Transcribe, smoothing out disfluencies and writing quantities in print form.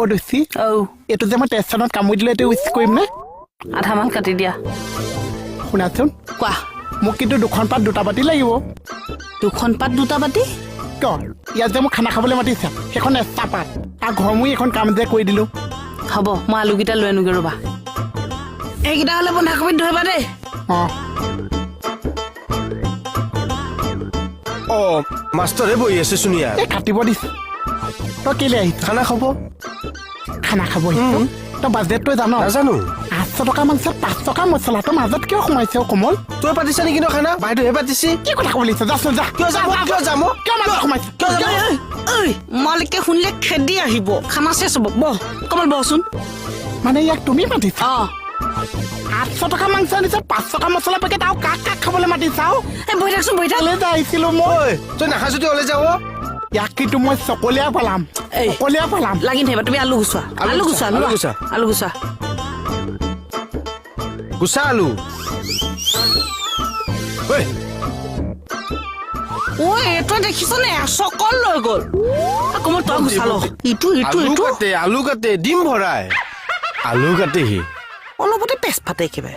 অ দস্তি ঔ এইটো যে মই টেষ্টনত কামুৰি দিলে এইটো উইচ কৰিম নে আধামান কাটি দিয়া শুনাচোন কোৱা মোক কিন্তু দুখন পাত দুটা বাতি লাগিব দুখন পাত দুটা বাতি কিয় ইয়াত যে মোক খানা খাবলৈ মাতিছা সেইখন এচা পাত আৰু ঘৰ মই এখন কাম যে কৰি দিলো হ'ব মই আলুকেইটা লৈ আনোগৈ ৰ'বা এইকেইটা হ'লে বন্ধাকবিত ধৰিবা দেই অ মাষ্টৰে বহি আছে চুনিয়া এই কাটিব দিছে তই কেলে আহিছ খানা খাব খানা খাব আহিছ তই বাজেট তই জান নাজানো 800 টকা মাংসত 5 টকা মছলা তই মাজত কিয় সোমাইছে কমল তই পাতিছা নেকি ন খানা বাইদেউহে পাতিছি কি কথা ক'লিছ যাচোন যা কিয় যাম কিয় মাজত সোমাইছে কিয় যাম ঐ মালিকে শুনিলে খেদি আহিব খানা চেচ হ'ব বহ কমল বহচোন মানে ইয়াক তুমি মাতিছা অ 800 টকা মাংস আনিছা 5 টকা মছলা পেকেট আৰু কাক খাবলৈ মাতিছা এই বহি থাকচোন বহি থাক তালে যাইছিলো মই ঐ তই নাখা যদি ওলাই যাও ইয়াক কিন্তু মই চকলীয়া পালাম এই। চকলীয়া পালাম লাগি নাথাকিবা তুমি আলু গুচোৱা আলু গুচোৱা আলু গুচোৱা। আলু গুচোৱা গুচা আলু ঐ ঐ এইটো দেখিছনে চকল লৈ গ'ল আকৌ মই তই গুচা ল ইটো ইটো ইটো আলু কাটে ডিম ভৰাই আলু কাটেহি অলপতে পেচ ফাটে একেবাৰে